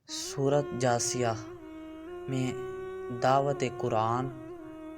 سورۃ جاثیہ میں دعوت قرآن،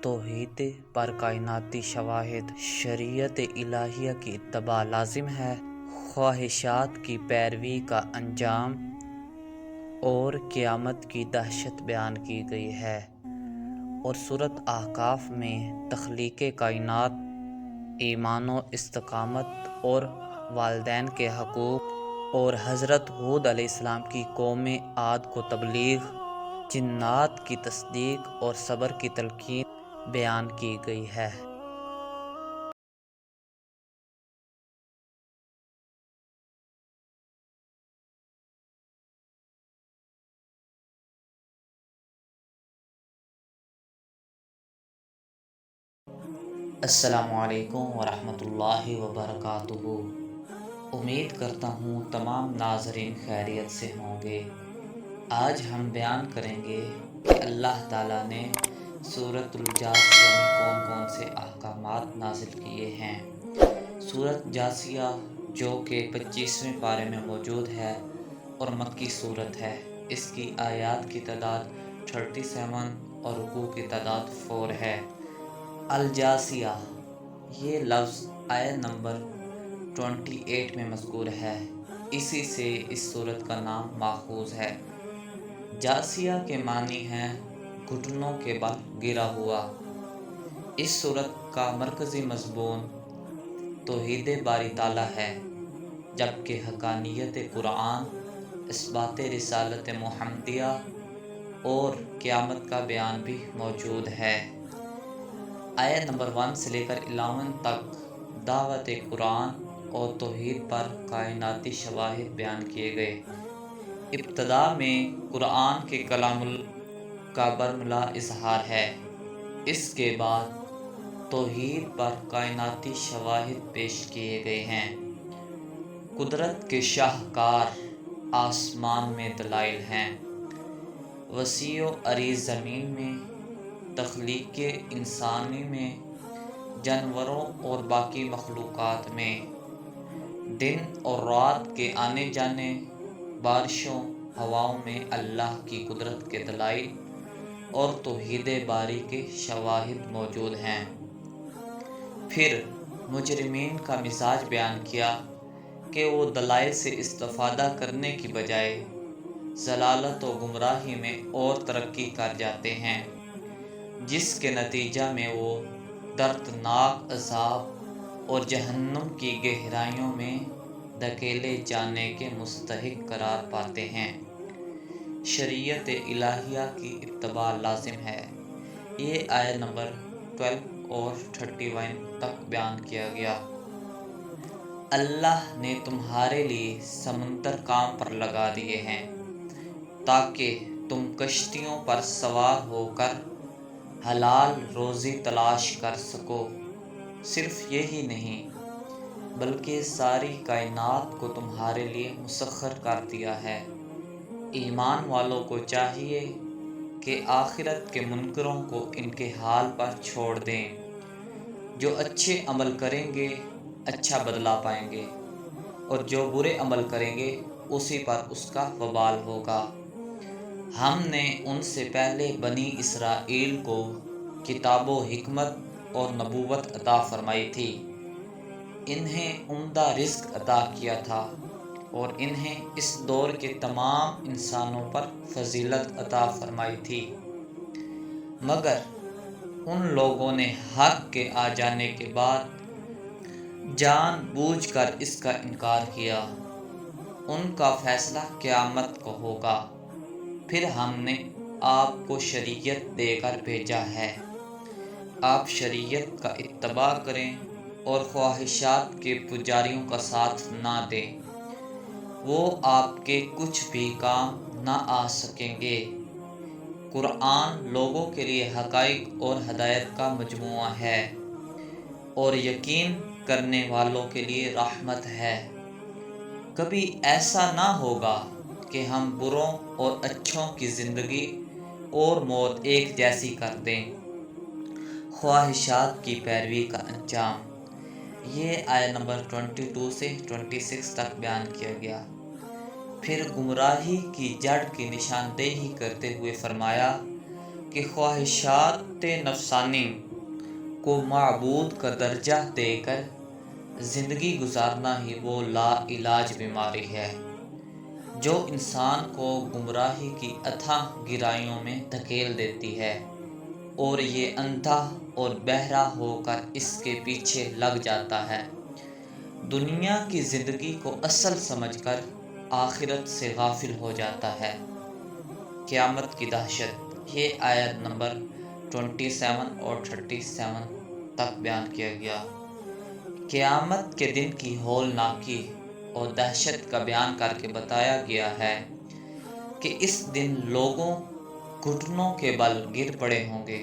توحید پر کائناتی شواہد، شریعت الہیہ کی اتباع لازم ہے، خواہشات کی پیروی کا انجام اور قیامت کی دہشت بیان کی گئی ہے۔ اور سورۃ احقاف میں تخلیق کائنات، ایمان و استقامت اور والدین کے حقوق اور حضرت ہود علیہ السلام کی قوم عاد کو تبلیغ، جنات کی تصدیق اور صبر کی تلقین بیان کی گئی ہے۔ السلام علیکم ورحمۃ اللہ وبرکاتہ۔ امید کرتا ہوں تمام ناظرین خیریت سے ہوں گے۔ آج ہم بیان کریں گے کہ اللہ تعالیٰ نے سورۃ الجاثیہ میں کون کون سے احکامات نازل کیے ہیں۔ سورۃ جاثیہ جو کہ 25ویں پارے میں موجود ہے اور مکی صورت ہے، اس کی آیات کی تعداد 37 اور رکوع کی تعداد 4 ہے۔ الجاثیہ یہ لفظ آیت نمبر 28 میں مذکور ہے، اسی سے اس سورت کا نام ماخوذ ہے۔ جاثیہ کے معنی ہیں گھٹنوں کے بل گرا ہوا۔ اس سورت کا مرکزی مضمون توحید باری تعالیٰ ہے، جبکہ حقانیت قرآن، اثبات رسالت محمدیہ اور قیامت کا بیان بھی موجود ہے۔ آیت نمبر 1 سے لے کر 11 تک دعوت قرآن اور توحید پر کائناتی شواہد بیان کیے گئے۔ ابتدا میں قرآن کے کلام کا برملا اظہار ہے، اس کے بعد توحید پر کائناتی شواہد پیش کیے گئے ہیں۔ قدرت کے شاہکار آسمان میں دلائل ہیں، وسیع و عریض زمین میں، تخلیق انسانی میں، جانوروں اور باقی مخلوقات میں، دن اور رات کے آنے جانے، بارشوں، ہواؤں میں اللہ کی قدرت کے دلائل اور توحید باری کے شواہد موجود ہیں۔ پھر مجرمین کا مزاج بیان کیا کہ وہ دلائل سے استفادہ کرنے کی بجائے ضلالت و گمراہی میں اور ترقی کر جاتے ہیں، جس کے نتیجہ میں وہ دردناک عذاب اور جہنم کی گہرائیوں میں دھکیلے جانے کے مستحق قرار پاتے ہیں۔ شریعت الہیہ کی اتباع لازم ہے، یہ آیت نمبر 12 اور 31 تک بیان کیا گیا۔ اللہ نے تمہارے لیے سمندر کام پر لگا دیے ہیں تاکہ تم کشتیوں پر سوار ہو کر حلال روزی تلاش کر سکو۔ صرف یہی نہیں بلکہ ساری کائنات کو تمہارے لیے مسخر کر دیا ہے۔ ایمان والوں کو چاہیے کہ آخرت کے منکروں کو ان کے حال پر چھوڑ دیں۔ جو اچھے عمل کریں گے اچھا بدلہ پائیں گے، اور جو برے عمل کریں گے اسی پر اس کا وبال ہوگا۔ ہم نے ان سے پہلے بنی اسرائیل کو کتاب و حکمت اور نبوت عطا فرمائی تھی، انہیں عمدہ رزق عطا کیا تھا اور انہیں اس دور کے تمام انسانوں پر فضیلت عطا فرمائی تھی، مگر ان لوگوں نے حق کے آ جانے کے بعد جان بوجھ کر اس کا انکار کیا۔ ان کا فیصلہ قیامت کو ہوگا۔ پھر ہم نے آپ کو شریعت دے کر بھیجا ہے، آپ شریعت کا اتباع کریں اور خواہشات کے پجاریوں کا ساتھ نہ دیں، وہ آپ کے کچھ بھی کام نہ آ سکیں گے۔ قرآن لوگوں کے لیے حقائق اور ہدایت کا مجموعہ ہے اور یقین کرنے والوں کے لیے رحمت ہے۔ کبھی ایسا نہ ہوگا کہ ہم بروں اور اچھوں کی زندگی اور موت ایک جیسی کر دیں۔ خواہشات کی پیروی کا انجام، یہ آیت نمبر 22 سے 26 تک بیان کیا گیا۔ پھر گمراہی کی جڑ کی نشاندہی کرتے ہوئے فرمایا کہ خواہشات نفسانی کو معبود کا درجہ دے کر زندگی گزارنا ہی وہ لا علاج بیماری ہے جو انسان کو گمراہی کی اتھاہ گہرائیوں میں دھکیل دیتی ہے، اور یہ اندھا اور بہرا ہو کر اس کے پیچھے لگ جاتا ہے، دنیا کی زندگی کو اصل سمجھ کر آخرت سے غافل ہو جاتا ہے۔ قیامت کی دہشت، یہ آیت نمبر 27 اور 37 تک بیان کیا گیا۔ قیامت کے دن کی ہولناکی اور دہشت کا بیان کر کے بتایا گیا ہے کہ اس دن لوگوں گھٹنوں کے بل گر پڑے ہوں گے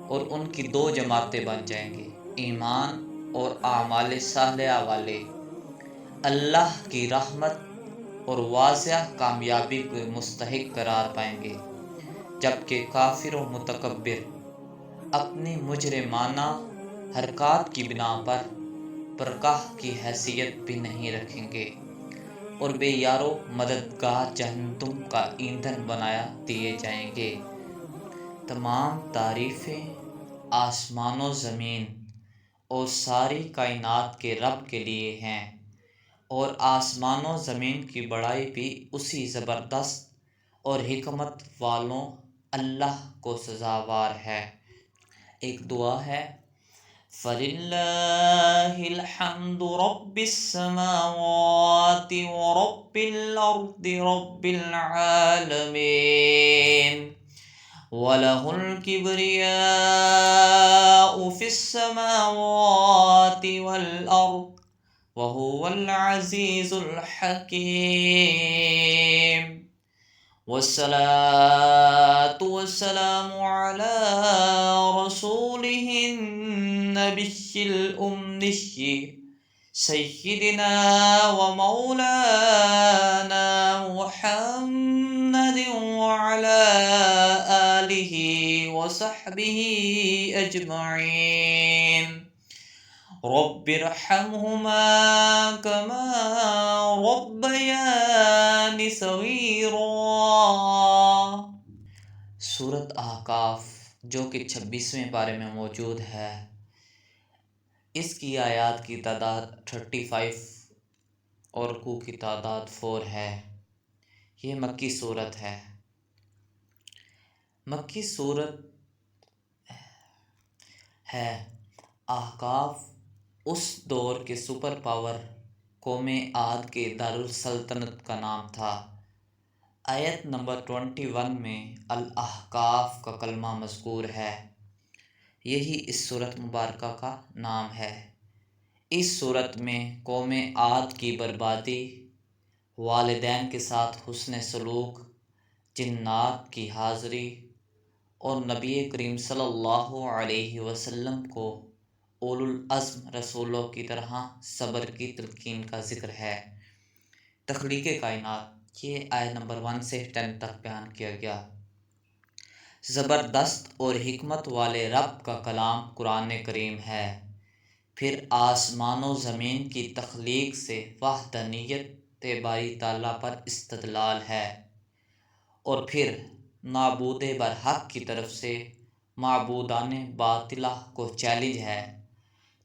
اور ان کی دو جماعتیں بن جائیں گی، ایمان اور اعمال صالحہ والے اللہ کی رحمت اور واضح کامیابی کو مستحق قرار پائیں گے، جبکہ کافر و متکبر اپنی مجرمانہ حرکات کی بنا پر پرکاہ کی حیثیت بھی نہیں رکھیں گے اور بے یارو مددگار جہنم کا ایندھن بنایا دیے جائیں گے۔ تمام تعریفیں آسمان و زمین اور ساری کائنات کے رب کے لیے ہیں، اور آسمان و زمین کی بڑائی بھی اسی زبردست اور حکمت والوں اللہ کو سزاوار ہے۔ ایک دعا ہے، فَلِلَّهِ الْحَمْدُ رَبِّ السَّمَاوَاتِ وَرَبِّ الْأَرْضِ رَبِّ الْعَالَمِينَ وَلَهُ الْكِبْرِيَاءُ فِي السَّمَاوَاتِ وَالْأَرْضِ وَهُوَ الْعَزِيزُ الْحَكِيمُ والصلاة والسلام على رسوله النبي الأمي سيدنا ومولانا محمد وعلى آله وصحبه أجمعين رب ارحمهما كما ربياني صغيرا۔ سورۃ احقاف جو کہ 26ویں پارے میں موجود ہے، اس کی آیات کی تعداد 35 اور رکوع کی تعداد 4 ہے۔ یہ مکی صورت ہے۔ مکی صورت ہے۔ احقاف اس دور کے سپر پاور قوم عاد کے دارالسلطنت کا نام تھا۔ آیت نمبر 21 میں الاحقاف کا کلمہ مذکور ہے، یہی اس سورت مبارکہ کا نام ہے۔ اس سورت میں قوم عاد کی بربادی، والدین کے ساتھ حسن سلوک، جنات کی حاضری اور نبی کریم صلی اللہ علیہ وسلم کو اولو العزم رسولوں کی طرح صبر کی تلقین کا ذکر ہے۔ تخلیق کائنات، یہ آیت نمبر 1 سے 10 تک بیان کیا گیا۔ زبردست اور حکمت والے رب کا کلام قرآن کریم ہے۔ پھر آسمان و زمین کی تخلیق سے وحدانیت باری تعالیٰ پر استدلال ہے، اور پھر معبود برحق کی طرف سے معبودان باطلہ کو چیلنج ہے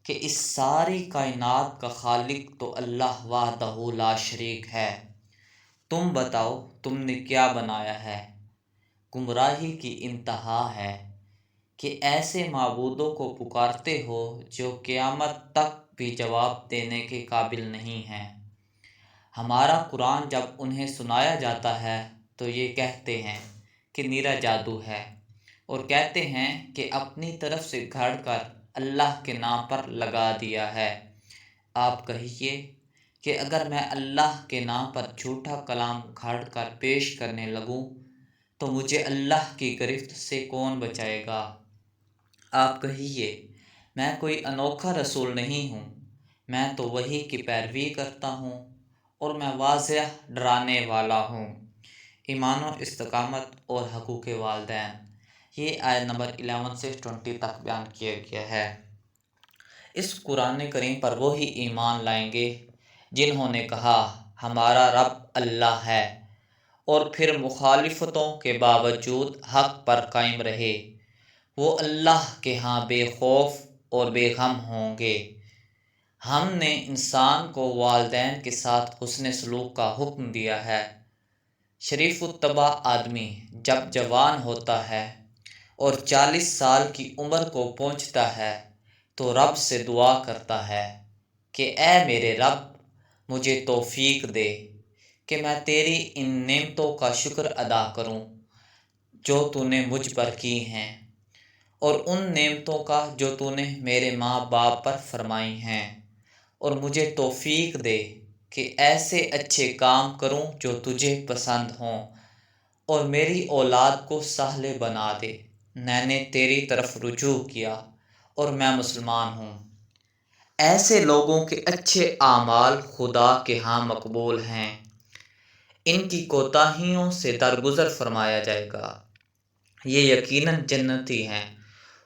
کہ اس ساری کائنات کا خالق تو اللہ وحدہ لا شریک ہے، تم بتاؤ تم نے کیا بنایا ہے۔ گمراہی کی انتہا ہے کہ ایسے معبودوں کو پکارتے ہو جو قیامت تک بھی جواب دینے کے قابل نہیں ہیں۔ ہمارا قرآن جب انہیں سنایا جاتا ہے تو یہ کہتے ہیں کہ نیرا جادو ہے، اور کہتے ہیں کہ اپنی طرف سے گھڑ کر اللہ کے نام پر لگا دیا ہے۔ آپ کہیے کہ اگر میں اللہ کے نام پر جھوٹا کلام گھڑ کر پیش کرنے لگوں تو مجھے اللہ کی گرفت سے کون بچائے گا؟ آپ کہیے میں کوئی انوکھا رسول نہیں ہوں، میں تو وحی کی پیروی کرتا ہوں اور میں واضح ڈرانے والا ہوں۔ ایمان و استقامت اور حقوق والدین، یہ آیت نمبر 11 سے 20 تک بیان کیا گیا ہے۔ اس قرآن کریم پر وہی ایمان لائیں گے جنہوں نے کہا ہمارا رب اللہ ہے، اور پھر مخالفتوں کے باوجود حق پر قائم رہے، وہ اللہ کے ہاں بے خوف اور بے غم ہوں گے۔ ہم نے انسان کو والدین کے ساتھ حسن سلوک کا حکم دیا ہے۔ شریف الطبع آدمی جب جوان ہوتا ہے اور 40 سال کی عمر کو پہنچتا ہے تو رب سے دعا کرتا ہے کہ اے میرے رب، مجھے توفیق دے کہ میں تیری ان نعمتوں کا شکر ادا کروں جو تو نے مجھ پر کی ہیں، اور ان نعمتوں کا جو تو نے میرے ماں باپ پر فرمائی ہیں، اور مجھے توفیق دے کہ ایسے اچھے کام کروں جو تجھے پسند ہوں، اور میری اولاد کو صالح بنا دے۔ میں نے تیری طرف رجوع کیا اور میں مسلمان ہوں۔ ایسے لوگوں کے اچھے اعمال خدا کے ہاں مقبول ہیں، ان کی کوتاہیوں سے درگزر فرمایا جائے گا۔ یہ یقیناً جنتی ہیں۔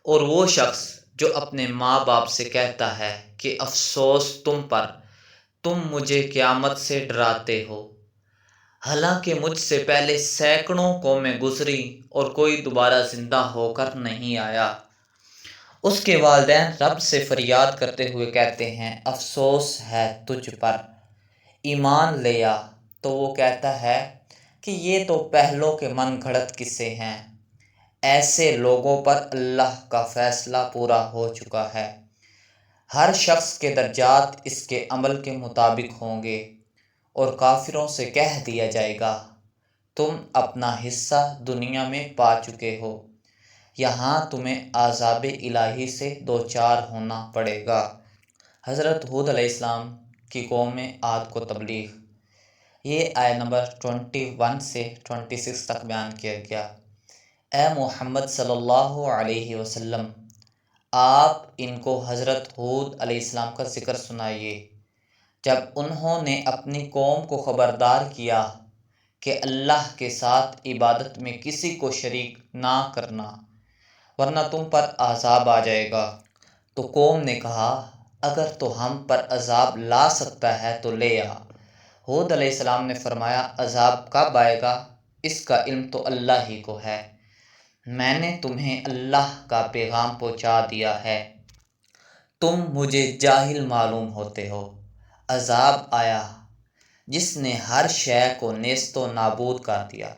اور وہ شخص جو اپنے ماں باپ سے کہتا ہے کہ افسوس تم پر، تم مجھے قیامت سے ڈراتے ہو، حالانکہ مجھ سے پہلے سینکڑوں قومیں گزری اور کوئی دوبارہ زندہ ہو کر نہیں آیا۔ اس کے والدین رب سے فریاد کرتے ہوئے کہتے ہیں افسوس ہے تجھ پر، ایمان لے آ، تو وہ کہتا ہے کہ یہ تو پہلوں کے من گھڑت قصے ہیں۔ ایسے لوگوں پر اللہ کا فیصلہ پورا ہو چکا ہے۔ ہر شخص کے درجات اس کے عمل کے مطابق ہوں گے، اور کافروں سے کہہ دیا جائے گا تم اپنا حصہ دنیا میں پا چکے ہو، یہاں تمہیں عذاب الہی سے دوچار ہونا پڑے گا۔ حضرت ہود علیہ السلام کی قوم عاد کو تبلیغ، یہ آیت نمبر 21 سے 26 تک بیان کیا گیا۔ اے محمد صلی اللہ علیہ وسلم، آپ ان کو حضرت ہود علیہ السلام کا ذکر سنائیے جب انہوں نے اپنی قوم کو خبردار کیا کہ اللہ کے ساتھ عبادت میں کسی کو شریک نہ کرنا، ورنہ تم پر عذاب آ جائے گا۔ تو قوم نے کہا اگر تو ہم پر عذاب لا سکتا ہے تو لے آ۔ ہود علیہ السلام نے فرمایا عذاب کب آئے گا اس کا علم تو اللہ ہی کو ہے، میں نے تمہیں اللہ کا پیغام پہنچا دیا ہے، تم مجھے جاہل معلوم ہوتے ہو۔ عذاب آیا جس نے ہر شے کو نیست و نابود کر دیا۔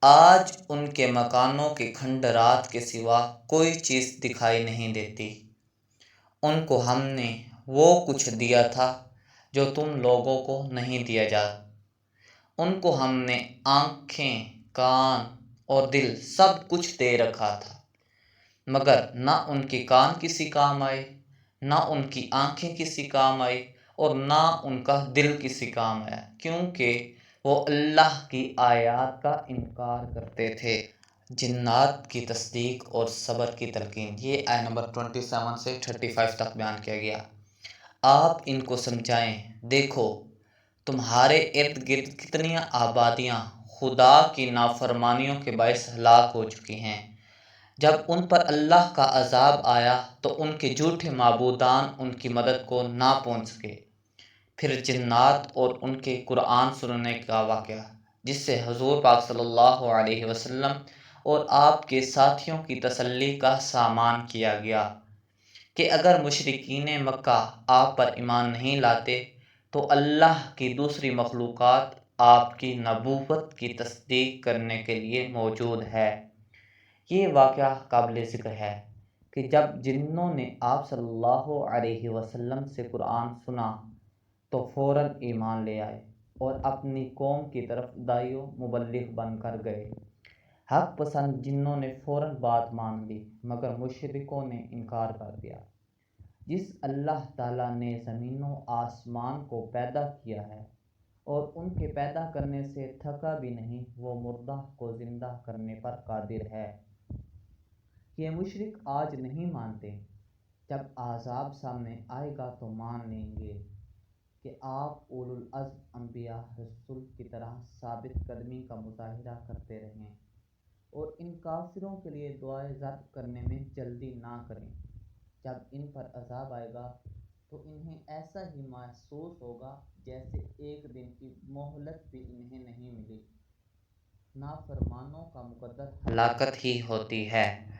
آج ان کے مکانوں کے کھنڈرات کے سوا کوئی چیز دکھائی نہیں دیتی۔ ان کو ہم نے وہ کچھ دیا تھا جو تم لوگوں کو نہیں دیا جاتا۔ ان کو ہم نے آنکھیں، کان اور دل سب کچھ دے رکھا تھا، مگر نہ ان کے کان کسی کام آئے، نہ ان کی آنکھیں کسی کام آئی، اور نہ ان کا دل کسی کام آیا، کیونکہ وہ اللہ کی آیات کا انکار کرتے تھے۔ جنات کی تصدیق اور صبر کی تلقین، یہ آیت نمبر 27 سے 35 تک بیان کیا گیا۔ آپ ان کو سمجھائیں، دیکھو تمہارے ارد گرد کتنی آبادیاں خدا کی نافرمانیوں کے باعث ہلاک ہو چکی ہیں۔ جب ان پر اللہ کا عذاب آیا تو ان کے جھوٹے معبودان ان کی مدد کو نہ پہنچ سکے۔ پھر جنات اور ان کے قرآن سننے کا واقعہ، جس سے حضور پاک صلی اللہ علیہ وسلم اور آپ کے ساتھیوں کی تسلی کا سامان کیا گیا کہ اگر مشرکین مکہ آپ پر ایمان نہیں لاتے تو اللہ کی دوسری مخلوقات آپ کی نبوت کی تصدیق کرنے کے لیے موجود ہے۔ یہ واقعہ قابل ذکر ہے کہ جب جنوں نے آپ صلی اللہ علیہ وسلم سے قرآن سنا تو فوراً ایمان لے آئے اور اپنی قوم کی طرف داعی و مبلغ بن کر گئے۔ حق پسند جنوں نے فوراً بات مان لی، مگر مشرکوں نے انکار کر دیا۔ جس اللہ تعالیٰ نے زمین و آسمان کو پیدا کیا ہے اور ان کے پیدا کرنے سے تھکا بھی نہیں، وہ مردہ کو زندہ کرنے پر قادر ہے۔ یہ مشرک آج نہیں مانتے، جب عذاب سامنے آئے گا تو مان لیں گے کہ آپ اولو العزم انبیاء رسل کی طرح ثابت قدمی کا مظاہرہ کرتے رہیں، اور ان کافروں کے لیے دعائے ضرب کرنے میں جلدی نہ کریں۔ جب ان پر عذاب آئے گا تو انہیں ایسا ہی محسوس ہوگا جیسے ایک دن کی مہلت بھی انہیں نہیں ملی۔ نافرمانوں کا مقدر ہلاکت ہی ہوتی ہے۔